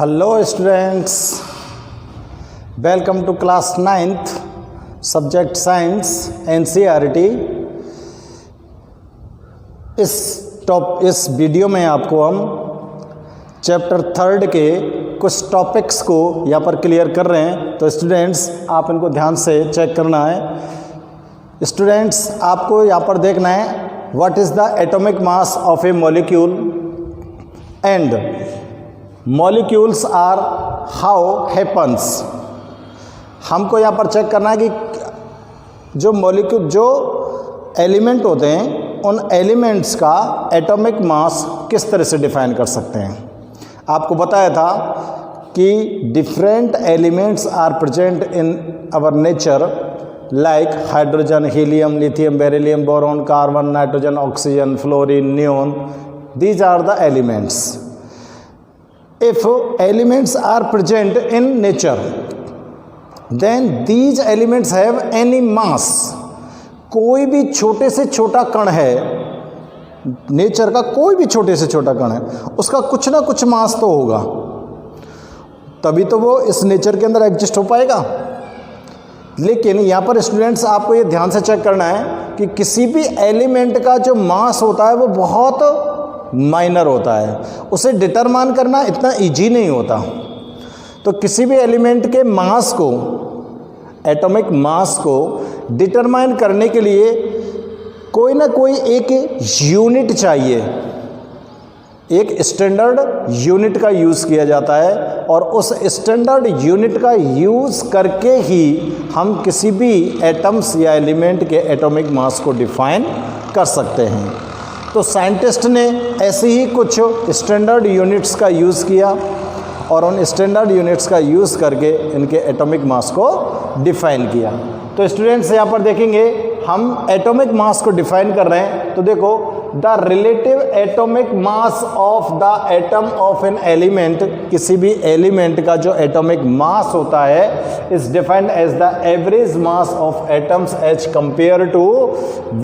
Hello students, welcome to class 9th subject science NCERT. इस video में आपको हम चैप्टर 3 के कुछ टॉपिक्स को यहाँ पर क्लियर कर रहे हैं। तो स्टूडेंट्स आप इनको ध्यान से चेक करना है। स्टूडेंट्स आपको यहाँ पर देखना है what is the atomic mass of a molecule and molecules are how happens. हमको यहाँ पर चेक करना है कि जो मॉलिक्यूल जो एलिमेंट होते हैं उन एलिमेंट्स का एटॉमिक मास किस तरह से डिफाइन कर सकते हैं। आपको बताया था कि different elements are present in our nature like hydrogen, helium, lithium, beryllium, boron, carbon, nitrogen, oxygen, fluorine, neon. These are the elements. If elements are present in nature, then these elements have any mass. कोई भी छोटे से छोटा कण है, nature का कोई भी छोटे से छोटा कण है, उसका कुछ ना कुछ मास तो होगा, तभी तो वो इस नेचर के अंदर एग्जिस्ट हो पाएगा। लेकिन यहाँ पर स्टूडेंट्स आपको ये ध्यान से चेक करना है कि किसी भी एलिमेंट का जो मास होता है वो बहुत माइनर होता है, उसे डिटरमाइन करना इतना इजी नहीं होता। तो किसी भी एलिमेंट के मास को, एटॉमिक मास को डिटरमाइन करने के लिए कोई ना कोई एक यूनिट चाहिए, एक स्टैंडर्ड यूनिट का यूज़ किया जाता है और उस स्टैंडर्ड यूनिट का यूज़ करके ही हम किसी भी एटम्स या एलिमेंट के एटॉमिक मास को डिफाइन कर सकते हैं। तो साइंटिस्ट ने ऐसे ही कुछ स्टैंडर्ड यूनिट्स का यूज़ किया और उन स्टैंडर्ड यूनिट्स का यूज़ करके इनके एटॉमिक मास को डिफाइन किया। तो स्टूडेंट्स यहाँ पर देखेंगे हम एटॉमिक मास को डिफाइन कर रहे हैं। तो देखो the relative atomic mass of the atom of an element, किसी भी एलिमेंट का जो एटॉमिक मास होता है is defined as the average mass of atoms as compare to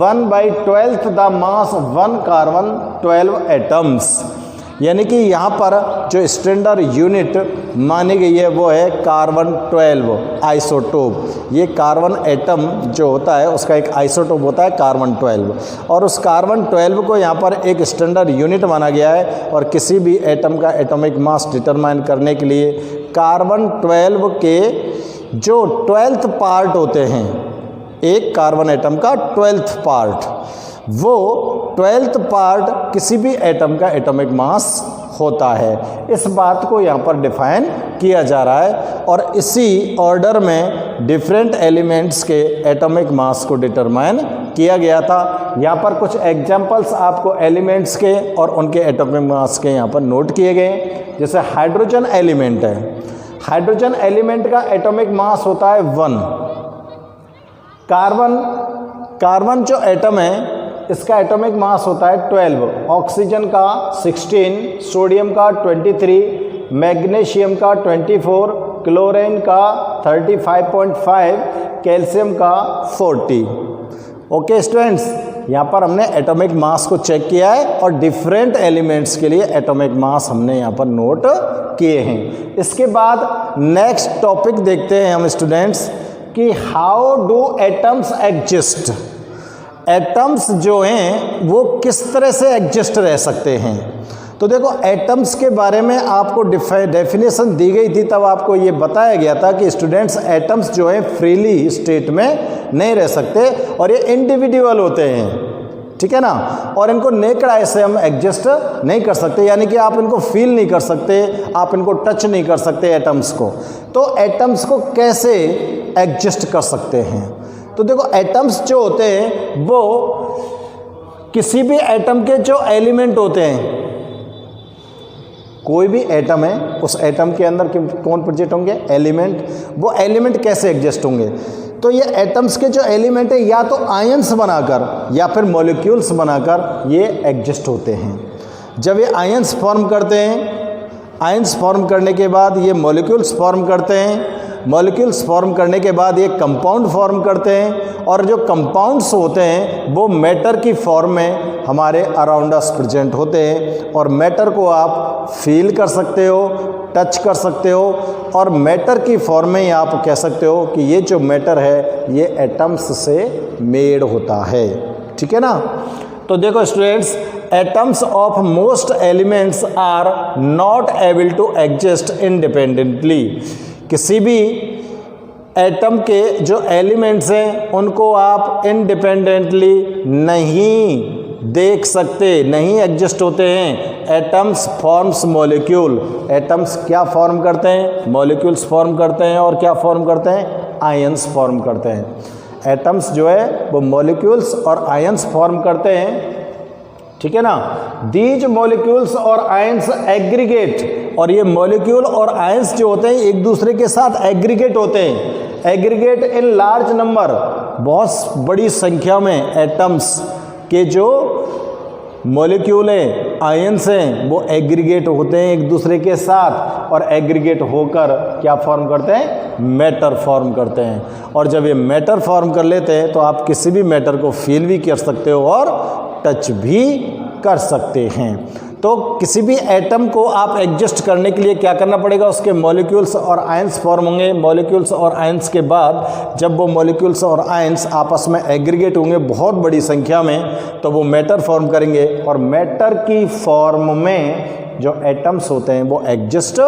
1/12 the mass of 1 carbon 12 atoms. यानी कि यहाँ पर जो स्टैंडर्ड यूनिट मानी गई है वो है कार्बन 12 आइसोटोप। ये कार्बन एटम जो होता है उसका एक आइसोटोप होता है कार्बन 12, और उस कार्बन 12 को यहाँ पर एक स्टैंडर्ड यूनिट माना गया है। और किसी भी एटम का एटॉमिक मास डिटरमाइन करने के लिए कार्बन 12 के जो 12th पार्ट होते हैं, एक कार्बन एटम का 12th पार्ट, वो 12th पार्ट किसी भी एटम का एटॉमिक मास होता है। इस बात को यहाँ पर डिफाइन किया जा रहा है और इसी ऑर्डर में डिफरेंट एलिमेंट्स के एटॉमिक मास को डिटरमाइन किया गया था। यहाँ पर कुछ एग्जांपल्स आपको एलिमेंट्स के और उनके एटॉमिक मास के यहाँ पर नोट किए गए। जैसे हाइड्रोजन एलिमेंट है, हाइड्रोजन एलिमेंट का एटॉमिक मास होता है 1। कार्बन जो एटम है इसका एटॉमिक मास होता है 12, ऑक्सीजन का 16, सोडियम का 23, मैग्नीशियम का 24, क्लोरीन का 35.5, कैल्शियम का 40। ओके स्टूडेंट्स, यहाँ पर हमने एटॉमिक मास को चेक किया है और डिफरेंट एलिमेंट्स के लिए एटॉमिक मास हमने यहाँ पर नोट किए हैं। इसके बाद नेक्स्ट टॉपिक देखते हैं हम स्टूडेंट्स कि how do atoms exist. Atoms जो हैं वो किस तरह से एग्जिस्ट रह सकते हैं। तो देखो एटम्स के बारे में आपको डेफिनेशन दी गई थी, तब आपको ये बताया गया था कि स्टूडेंट्स एटम्स जो हैं फ्रीली स्टेट में नहीं रह सकते और ये इंडिविजुअल होते हैं, ठीक है ना। और इनको नेकेड आई से हम एग्जिस्ट नहीं कर सकते, यानी कि आप इनको फील नहीं कर सकते, आप इनको टच नहीं कर सकते एटम्स को। तो एटम्स को कैसे एग्जिस्ट कर सकते हैं। तो देखो एटम्स जो होते हैं वो किसी भी एटम के जो एलिमेंट होते हैं, कोई भी एटम है उस एटम के अंदर कौन प्रेजेंट होंगे, एलिमेंट। वो एलिमेंट कैसे एग्जिस्ट होंगे। तो ये एटम्स के जो एलिमेंट है या तो आयंस बनाकर या फिर मॉलिक्यूल्स बनाकर ये एग्जिस्ट होते हैं। जब ये आयंस फॉर्म करते हैं, आयंस फॉर्म करने के बाद ये मॉलिक्यूल्स फॉर्म करते हैं, मॉलिक्यूल्स फॉर्म करने के बाद ये कंपाउंड फॉर्म करते हैं, और जो कंपाउंड्स होते हैं वो मैटर की फॉर्म में हमारे अराउंड अस प्रेजेंट होते हैं। और मैटर को आप फील कर सकते हो, टच कर सकते हो, और मैटर की फॉर्म में ही आप कह सकते हो कि ये जो मैटर है ये एटम्स से मेड होता है। ठीक है ना। तो देखो students, atoms of most elements are not able to exist independently. किसी भी एटम के जो एलिमेंट्स हैं उनको आप इंडिपेंडेंटली नहीं देख सकते, नहीं एग्जिस्ट होते हैं। Atoms forms molecule. एटम्स क्या फॉर्म करते हैं? मॉलिक्यूल्स फॉर्म करते हैं। और क्या फॉर्म करते हैं? आयंस फॉर्म करते हैं। एटम्स जो है वो मॉलिक्यूल्स और आयंस फॉर्म करते हैं। ठीक है ना। दीज मॉलिक्यूल्स और आयंस एग्रीगेट, और ये मॉलिक्यूल और आयंस जो होते हैं एक दूसरे के साथ एग्रीगेट होते हैं। एग्रीगेट इन लार्ज नंबर, बहुत बड़ी संख्या में एटम्स के जो मॉलिक्यूल हैं, आयंस हैं, वो एग्रीगेट होते हैं एक दूसरे के साथ, और एग्रीगेट होकर क्या फॉर्म करते हैं? मैटर फॉर्म करते हैं। और जब ये मैटर फॉर्म कर लेते हैं तो आप किसी भी मैटर को फील भी कर सकते हो और टच भी कर सकते हैं। तो किसी भी एटम को आप एडजस्ट करने के लिए क्या करना पड़ेगा? उसके मॉलिक्यूल्स और आयंस फॉर्म होंगे। मॉलिक्यूल्स और आयंस के बाद जब वो मॉलिक्यूल्स और आयंस आपस में एग्रीगेट होंगे बहुत बड़ी संख्या में, तो वो मैटर फॉर्म करेंगे, और मैटर की फॉर्म में जो एटम्स होते हैं वो एग्जिस्ट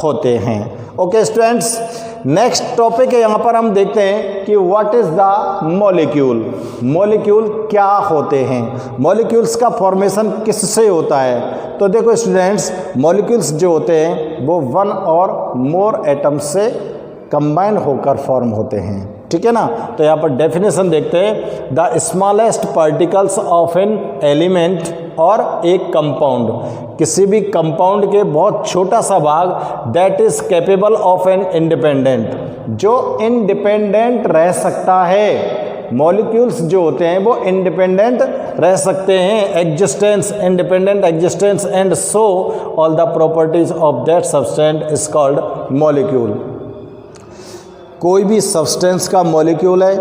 होते हैं। ओके स्टूडेंट्स, नेक्स्ट टॉपिक है, यहाँ पर हम देखते हैं कि what is the molecule. Molecule क्या होते हैं? मॉलिक्यूल्स का फॉर्मेशन किससे होता है? तो देखो स्टूडेंट्स, मॉलिक्यूल्स जो होते हैं वो वन और मोर एटम्स से कंबाइन होकर फॉर्म होते हैं। ठीक है ना। तो यहाँ पर डेफिनेशन देखते हैं, the smallest particles of an element और एक कंपाउंड, किसी भी कंपाउंड के बहुत छोटा सा भाग, that is capable of an independent, जो इंडिपेंडेंट रह सकता है। मॉलिक्यूल्स जो होते हैं वो इंडिपेंडेंट रह सकते हैं, existence, independent existence, and so all the properties of that substance is called molecule. कोई भी सब्सटेंस का मॉलिक्यूल है,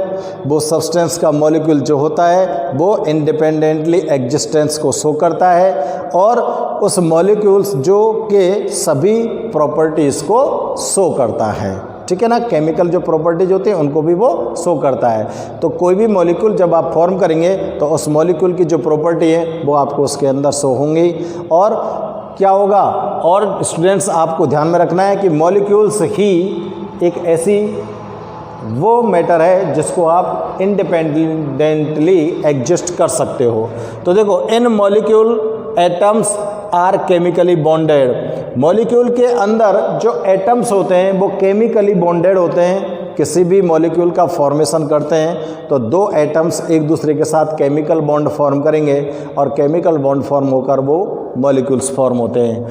वो सब्सटेंस का मॉलिक्यूल जो होता है वो इंडिपेंडेंटली एग्जिस्टेंस को शो करता है, और उस मॉलिक्यूल्स जो के सभी प्रॉपर्टीज़ को शो करता है। ठीक है ना। केमिकल जो प्रॉपर्टीज होती हैं उनको भी वो शो करता है। तो कोई भी मॉलिक्यूल जब आप फॉर्म करेंगे तो उस मॉलिक्यूल की जो प्रॉपर्टी है वो आपको उसके अंदर शो होंगी। और क्या होगा? और स्टूडेंट्स आपको ध्यान में रखना है कि मॉलिक्यूल्स ही एक ऐसी वो मैटर है जिसको आप इंडिपेंडेंटली एग्जिस्ट कर सकते हो। तो देखो, in molecule atoms are chemically bonded. Molecule के अंदर जो एटम्स होते हैं वो केमिकली बॉन्डेड होते हैं। किसी भी मॉलिक्यूल का फॉर्मेशन करते हैं तो दो एटम्स एक दूसरे के साथ केमिकल बॉन्ड फॉर्म करेंगे, और केमिकल बॉन्ड फॉर्म होकर वो मॉलिक्यूल्स फॉर्म होते हैं।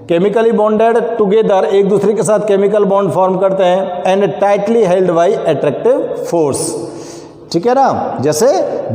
केमिकली बॉन्डेड टुगेदर, एक दूसरे के साथ केमिकल बॉन्ड फॉर्म करते हैं, and tightly held by attractive force. ठीक है ना। जैसे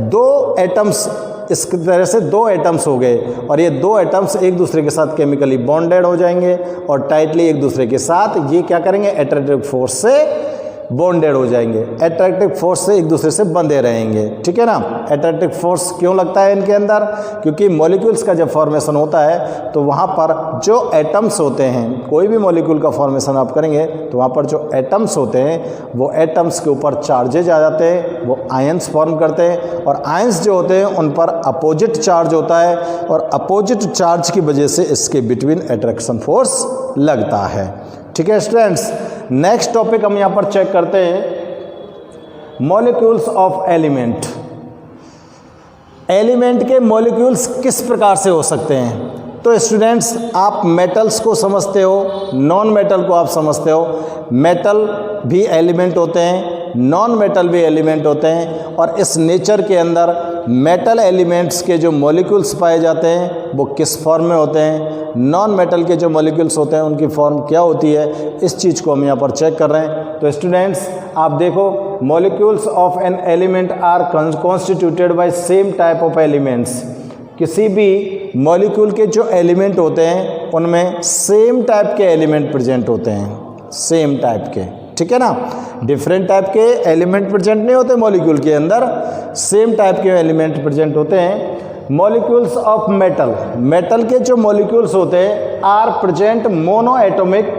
दो एटम्स, इस तरह से दो एटम्स हो गए, और ये दो एटम्स एक दूसरे के साथ केमिकली बॉन्डेड हो जाएंगे और टाइटली एक दूसरे के साथ ये क्या करेंगे? अट्रैक्टिव फोर्स से बॉन्डेड हो जाएंगे, अट्रैक्टिव फोर्स से एक दूसरे से बंधे रहेंगे। ठीक है ना। अट्रैक्टिव फोर्स क्यों लगता है इनके अंदर? क्योंकि मॉलिक्यूल्स का जब फॉर्मेशन होता है तो वहाँ पर जो एटम्स होते हैं, कोई भी मॉलिक्यूल का फॉर्मेशन आप करेंगे तो वहाँ पर जो एटम्स होते हैं वो एटम्स के ऊपर चार्जेज आ जाते हैं, वो आयंस फॉर्म करते हैं, और आयंस जो होते हैं उन पर अपोजिट चार्ज होता है, और अपोजिट चार्ज की वजह से इसके बिटवीन अट्रैक्शन फोर्स लगता है। ठीक है स्टूडेंट्स, नेक्स्ट टॉपिक हम यहाँ पर चेक करते हैं, मॉलिक्यूल्स ऑफ एलिमेंट। एलिमेंट के मॉलिक्यूल्स किस प्रकार से हो सकते हैं? तो स्टूडेंट्स, आप मेटल्स को समझते हो, नॉन मेटल को आप समझते हो। मेटल भी एलिमेंट होते हैं, नॉन मेटल भी एलिमेंट होते हैं, और इस नेचर के अंदर मेटल एलिमेंट्स के जो मॉलिक्यूल्स पाए जाते हैं वो किस फॉर्म में होते हैं, नॉन मेटल के जो मॉलिक्यूल्स होते हैं उनकी फॉर्म क्या होती है, इस चीज़ को हम यहाँ पर चेक कर रहे हैं। तो स्टूडेंट्स आप देखो, molecules of an element are constituted by same type of elements. किसी भी मॉलिक्यूल के जो एलिमेंट होते हैं उनमें सेम टाइप के एलिमेंट प्रेजेंट होते हैं, सेम टाइप के। ठीक है ना। डिफरेंट टाइप के एलिमेंट प्रेजेंट नहीं होते मॉलिक्यूल के अंदर, सेम टाइप के एलिमेंट प्रेजेंट होते हैं। मॉलिक्यूल्स ऑफ मेटल, मेटल के जो मॉलिक्यूल्स होते हैं आर प्रेजेंट मोनो एटॉमिक,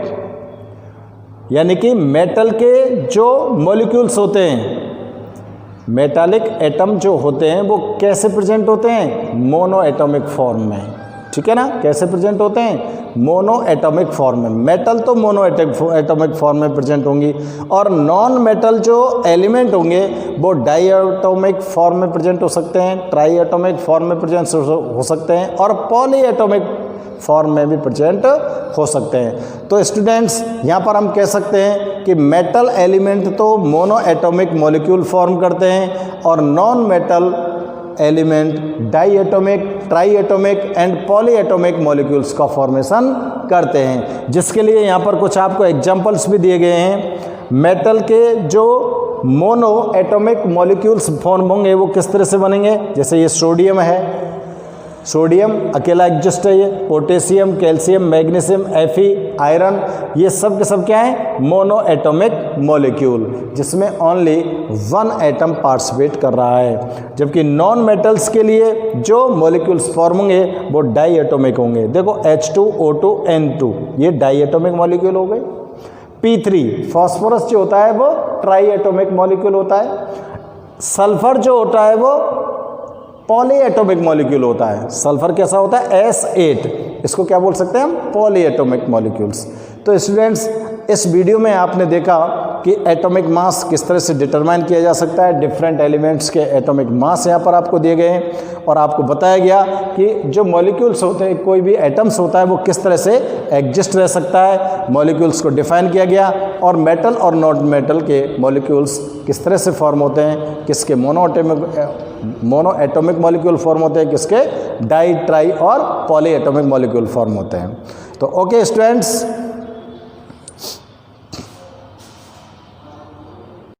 यानी कि मेटल के जो मॉलिक्यूल्स होते हैं, मेटालिक एटम जो होते हैं वो कैसे प्रेजेंट होते हैं, मोनो एटॉमिक फॉर्म में, ठीक है ना। कैसे प्रेजेंट होते हैं, मोनो एटॉमिक फॉर्म में। मेटल तो मोनो एटॉमिक फॉर्म में प्रेजेंट होंगी, और नॉन मेटल जो एलिमेंट होंगे वो डाई एटॉमिक फॉर्म में प्रेजेंट हो सकते हैं, ट्राई एटॉमिक फॉर्म में प्रेजेंट हो सकते हैं, और पॉली एटॉमिक फॉर्म में भी प्रेजेंट हो सकते हैं। तो स्टूडेंट्स यहाँ पर हम कह सकते हैं कि मेटल एलिमेंट तो मोनो एटॉमिक मॉलिक्यूल फॉर्म करते हैं, और non metal element diatomic, triatomic and polyatomic molecules का फॉर्मेशन करते हैं। जिसके लिए यहाँ पर कुछ आपको एग्जांपल्स भी दिए गए हैं। मेटल के जो मोनो एटॉमिक मॉलिक्यूल्स फॉर्म होंगे वो किस तरह से बनेंगे, जैसे ये सोडियम है, सोडियम अकेला एग्जिस्ट है, ये potassium, calcium, magnesium, Fe, iron, ये सब के सब क्या है, मोनो एटॉमिक मॉलिक्यूल, जिसमें ओनली वन एटम पार्टिसिपेट कर रहा है। जबकि नॉन मेटल्स के लिए जो मॉलिक्यूल्स फॉर्म होंगे वो डाई एटॉमिक होंगे। देखो H2O2 N2, ये डाई एटॉमिक मॉलिक्यूल हो गए। P3 फॉस्फोरस जो होता है वो ट्राई एटॉमिक मॉलिक्यूल होता है। सल्फर जो होता है वो पॉली एटॉमिक मॉलिक्यूल होता है। सल्फर कैसा होता है, S8, इसको क्या बोल सकते हैं हम, पॉली एटॉमिक मॉलिक्यूल्स। तो स्टूडेंट्स इस वीडियो में आपने देखा कि एटॉमिक मास किस तरह से डिटरमाइन किया जा सकता है। डिफरेंट एलिमेंट्स के एटॉमिक मास यहाँ पर आपको दिए गए हैं, और आपको बताया गया कि जो मॉलिक्यूल्स होते हैं, कोई भी एटम्स होता है वो किस तरह से एग्जिस्ट रह सकता है, मॉलिक्यूल्स को डिफाइन किया गया। और मेटल और नॉन मेटल के मॉलिक्यूल्स किस तरह से फॉर्म होते हैं, किसके मोनो एटॉमिक मॉलिक्यूल फॉर्म होते हैं, किसके डाई, ट्राई और पॉली एटॉमिक मॉलिक्यूल फॉर्म होते हैं। तो ओके स्टूडेंट्स,